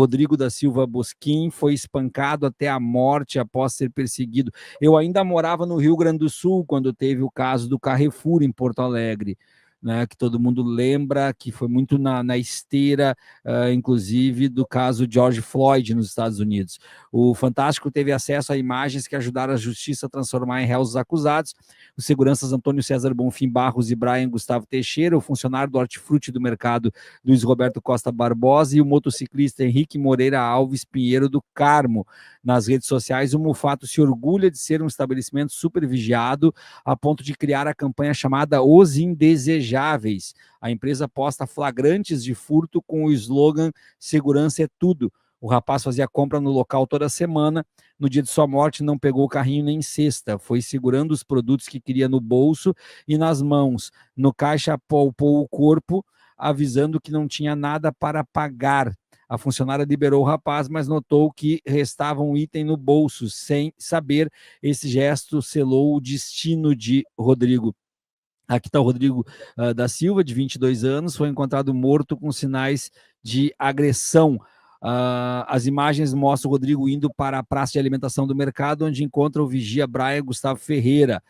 Rodrigo da Silva Bosquim foi espancado até a morte após ser perseguido. Eu ainda morava no Rio Grande do Sul quando teve o caso do Carrefour em Porto Alegre, né, que todo mundo lembra, que foi muito na esteira, inclusive, do caso George Floyd nos Estados Unidos. O Fantástico teve acesso a imagens que ajudaram a justiça a transformar em réus os acusados. Os seguranças Antônio César Bonfim Barros e Brian Gustavo Teixeira, o funcionário do hortifruti do mercado Luiz Roberto Costa Barbosa e o motociclista Henrique Moreira Alves Pinheiro do Carmo. Nas redes sociais, o Mufato se orgulha de ser um estabelecimento super vigiado a ponto de criar a campanha chamada Os Indesejáveis. A empresa posta flagrantes de furto com o slogan Segurança é tudo. O rapaz fazia compra no local toda semana. No dia de sua morte, não pegou o carrinho nem cesta. Foi segurando os produtos que queria no bolso e nas mãos. No caixa, apalpou o corpo, avisando que não tinha nada para pagar. A funcionária liberou o rapaz, mas notou que restava um item no bolso. Sem saber, esse gesto selou o destino de Rodrigo. Aqui está o Rodrigo da Silva, de 22 anos, foi encontrado morto com sinais de agressão. As imagens mostram o Rodrigo indo para a praça de alimentação do mercado, onde encontra o vigia Brian Gustavo Ferreira.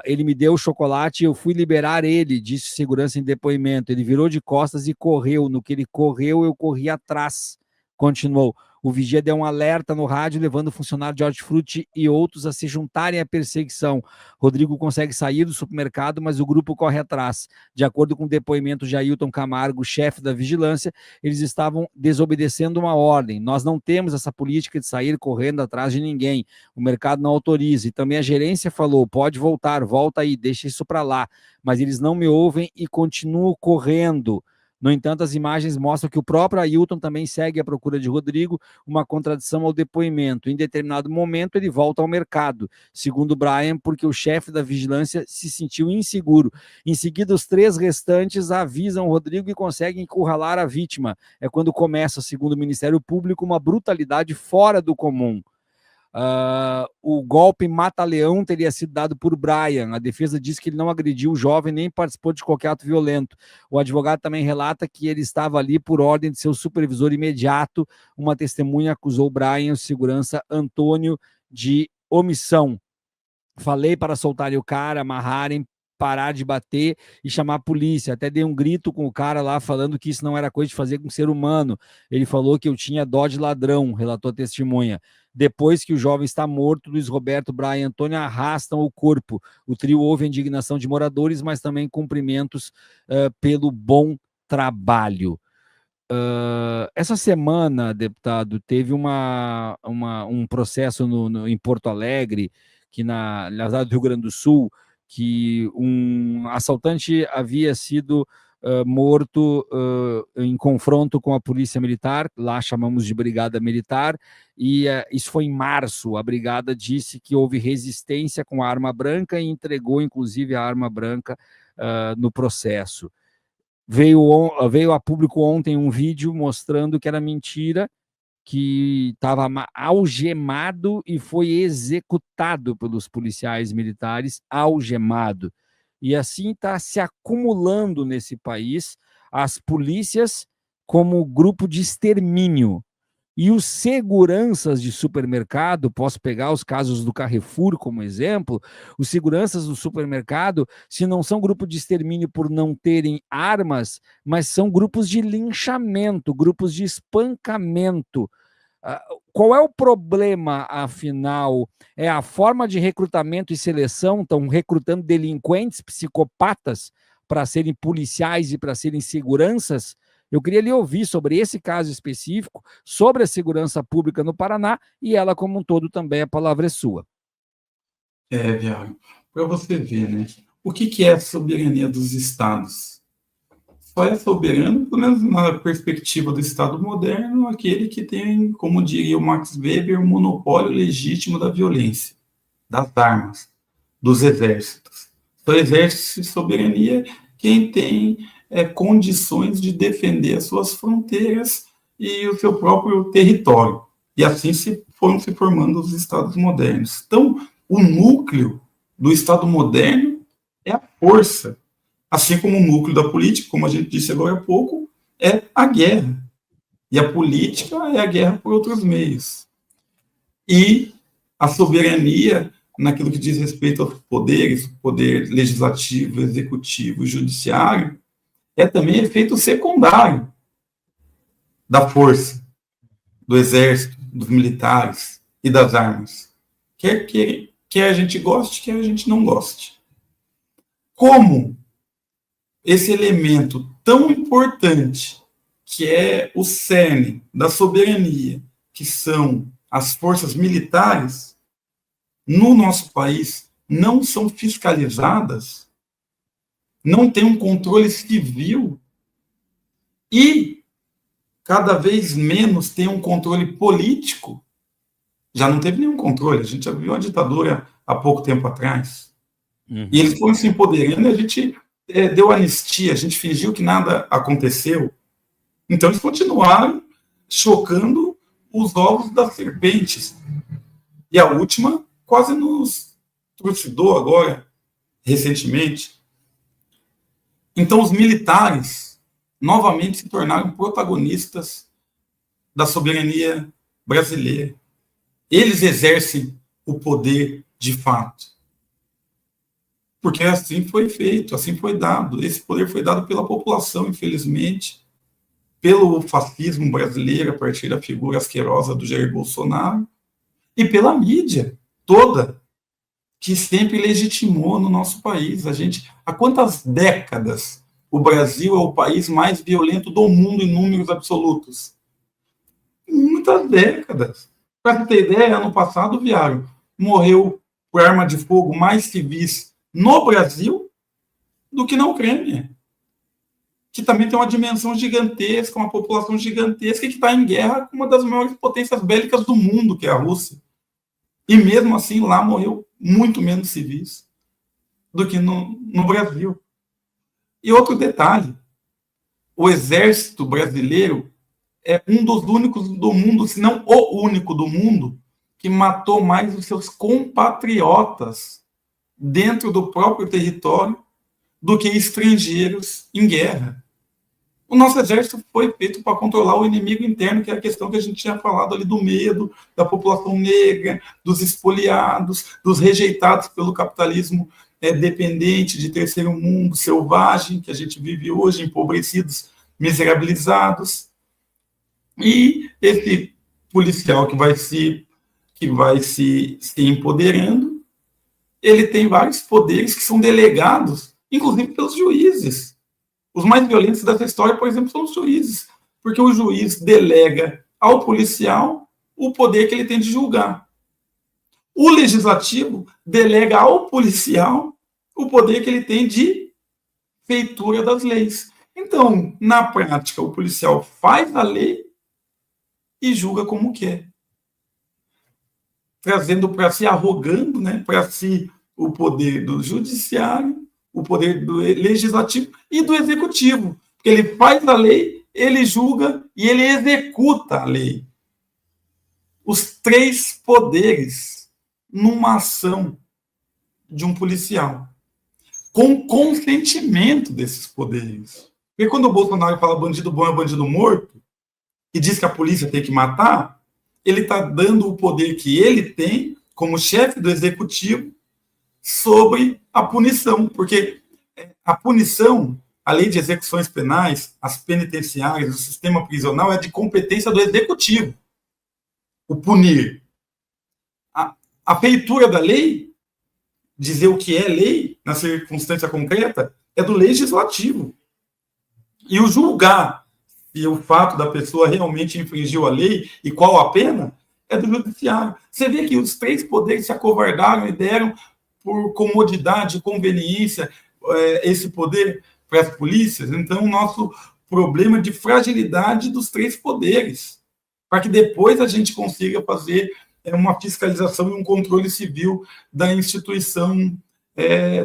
Ele me deu o chocolate e eu fui liberar ele, disse segurança em depoimento. Ele virou de costas e correu. No que ele correu, eu corri atrás. Continuou. O vigia deu um alerta no rádio, levando o funcionário de hortifruti e outros a se juntarem à perseguição. Rodrigo consegue sair do supermercado, mas o grupo corre atrás. De acordo com o depoimento de Ailton Camargo, chefe da vigilância, eles estavam desobedecendo uma ordem. Nós não temos essa política de sair correndo atrás de ninguém. O mercado não autoriza. E também a gerência falou, pode voltar, volta aí, deixa isso para lá. Mas eles não me ouvem e continuam correndo. No entanto, as imagens mostram que o próprio Ailton também segue à procura de Rodrigo, uma contradição ao depoimento. Em determinado momento, ele volta ao mercado, segundo Brian, porque o chefe da vigilância se sentiu inseguro. Em seguida, os 3 restantes avisam Rodrigo e conseguem encurralar a vítima. É quando começa, segundo o Ministério Público, uma brutalidade fora do comum. O golpe mata-leão teria sido dado por Brian. A defesa diz que ele não agrediu o jovem nem participou de qualquer ato violento. O advogado também relata que ele estava ali por ordem de seu supervisor imediato. Uma testemunha acusou Brian, o segurança Antônio, de omissão. Falei para soltarem o cara, amarrarem, parar de bater e chamar a polícia. Até dei um grito com o cara lá, falando que isso não era coisa de fazer com ser humano. Ele falou que eu tinha dó de ladrão, relatou a testemunha. Depois que o jovem está morto, Luiz Roberto, Brian e Antônio arrastam o corpo. O trio houve a indignação de moradores, mas também cumprimentos pelo bom trabalho. Essa semana, deputado, teve um processo em Porto Alegre, que na cidade do Rio Grande do Sul, que um assaltante havia sido morto em confronto com a polícia militar, lá chamamos de brigada militar, e isso foi em março. A brigada disse que houve resistência com a arma branca e entregou, inclusive, a arma branca no processo. Veio a público ontem um vídeo mostrando que era mentira, que estava algemado e foi executado pelos policiais militares, algemado. E assim está se acumulando nesse país as polícias como grupo de extermínio. E os seguranças de supermercado, posso pegar os casos do Carrefour como exemplo, os seguranças do supermercado, se não são grupo de extermínio por não terem armas, mas são grupos de linchamento, grupos de espancamento. Qual é o problema, afinal? É a forma de recrutamento e seleção? Estão recrutando delinquentes, psicopatas, para serem policiais e para serem seguranças? Eu queria lhe ouvir sobre esse caso específico, sobre a segurança pública no Paraná, e ela como um todo também, a palavra é sua. Viário, para você ver, né? O que é a soberania dos estados? Só é soberano, pelo menos na perspectiva do Estado moderno, aquele que tem, como diria o Max Weber, o monopólio legítimo da violência, das armas, dos exércitos. Só exerce soberania quem tem condições de defender as suas fronteiras e o seu próprio território. E assim foram se formando os Estados modernos. Então, o núcleo do Estado moderno é a força. Assim como o núcleo da política, como a gente disse agora há pouco, é a guerra. E a política é a guerra por outros meios. E a soberania, naquilo que diz respeito aos poderes, o poder legislativo, executivo e judiciário, é também efeito secundário da força, do exército, dos militares e das armas. Quer a gente goste, quer a gente não goste. Como esse elemento tão importante, que é o cerne da soberania, que são as forças militares, no nosso país, não são fiscalizadas, não tem um controle civil e cada vez menos tem um controle político. Já não teve nenhum controle, a gente já viu a ditadura há pouco tempo atrás. Uhum. E eles foram se empoderando e a gente deu anistia, a gente fingiu que nada aconteceu. Então eles continuaram chocando os ovos das serpentes. E a última quase nos trucidou agora, recentemente. Então os militares novamente se tornaram protagonistas da soberania brasileira. Eles exercem o poder de fato. Porque assim foi feito, assim foi dado. Esse poder foi dado pela população, infelizmente, pelo fascismo brasileiro, a partir da figura asquerosa do Jair Bolsonaro, e pela mídia toda, que sempre legitimou no nosso país. Há quantas décadas o Brasil é o país mais violento do mundo em números absolutos? Muitas décadas. Para ter ideia, ano passado, Viário, morreu por arma de fogo mais civis no Brasil do que na Ucrânia, que também tem uma dimensão gigantesca, uma população gigantesca e que está em guerra com uma das maiores potências bélicas do mundo, que é a Rússia. E mesmo assim, lá morreu muito menos civis do que no Brasil. E outro detalhe, o exército brasileiro é um dos únicos do mundo, se não o único do mundo, que matou mais os seus compatriotas dentro do próprio território do que estrangeiros em guerra. O nosso exército foi feito para controlar o inimigo interno, que é a questão que a gente tinha falado ali do medo, da população negra, dos expoliados, dos rejeitados pelo capitalismo dependente de terceiro mundo, selvagem, que a gente vive hoje, empobrecidos, miserabilizados. E esse policial que vai se empoderando, ele tem vários poderes que são delegados, inclusive pelos juízes. Os mais violentos dessa história, por exemplo, são os juízes, porque o juiz delega ao policial o poder que ele tem de julgar. O legislativo delega ao policial o poder que ele tem de feitura das leis. Então, na prática, o policial faz a lei e julga como quer, trazendo para si, arrogando, né, para si o poder do judiciário, o poder do legislativo e do executivo, porque ele faz a lei, ele julga e ele executa a lei. Os três poderes numa ação de um policial, com consentimento desses poderes. Porque quando o Bolsonaro fala bandido bom é bandido morto, e diz que a polícia tem que matar, ele está dando o poder que ele tem, como chefe do executivo, sobre a punição, porque a punição, a lei de execuções penais, as penitenciárias, o sistema prisional é de competência do executivo, o punir. A feitura da lei, dizer o que é lei, na circunstância concreta, é do legislativo. E o julgar se o fato da pessoa realmente infringiu a lei e qual a pena, é do judiciário. Você vê que os três poderes se acovardaram e deram por comodidade, conveniência, esse poder para as polícias. Então, o nosso problema de fragilidade dos três poderes, para que depois a gente consiga fazer uma fiscalização e um controle civil da instituição,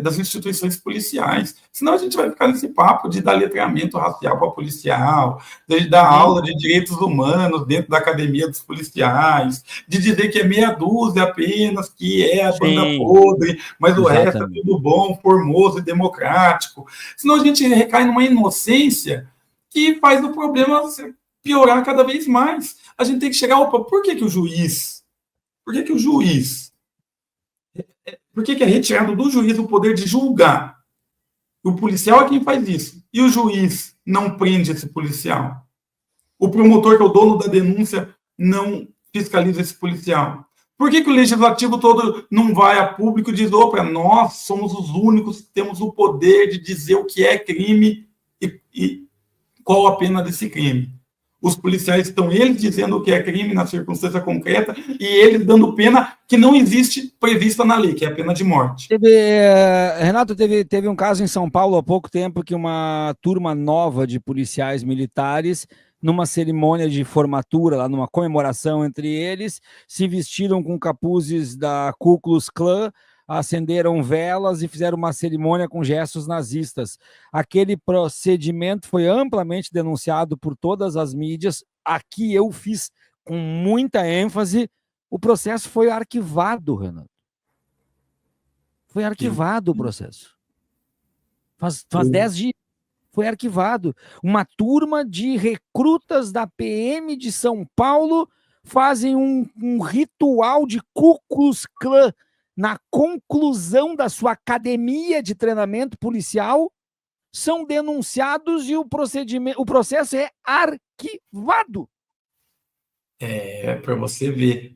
das instituições policiais. Senão a gente vai ficar nesse papo de dar letramento racial para policial, de dar aula de direitos humanos dentro da academia dos policiais, de dizer que é meia dúzia apenas, que é a banda podre, mas o resto é tudo bom, formoso e democrático. Senão a gente recai numa inocência que faz o problema piorar cada vez mais. A gente tem que chegar, opa, por que o juiz, por que é retirado do juiz o poder de julgar? O policial é quem faz isso. E o juiz não prende esse policial. O promotor, que é o dono da denúncia, não fiscaliza esse policial. Por que o legislativo todo não vai a público e diz, opa, nós somos os únicos que temos o poder de dizer o que é crime e qual a pena desse crime? Os policiais estão eles dizendo o que é crime na circunstância concreta e eles dando pena que não existe prevista na lei, que é a pena de morte. Renato, teve um caso em São Paulo há pouco tempo que uma turma nova de policiais militares, numa cerimônia de formatura, lá numa comemoração entre eles, se vestiram com capuzes da Ku Klux Klan, acenderam velas e fizeram uma cerimônia com gestos nazistas. Aquele procedimento foi amplamente denunciado por todas as mídias. Aqui eu fiz com muita ênfase. O processo foi arquivado, Renato. Foi arquivado o processo. Faz 10 dias. Foi arquivado. Uma turma de recrutas da PM de São Paulo fazem um ritual de Ku Klux Klan na conclusão da sua academia de treinamento policial, são denunciados e o processo é arquivado. Para você ver.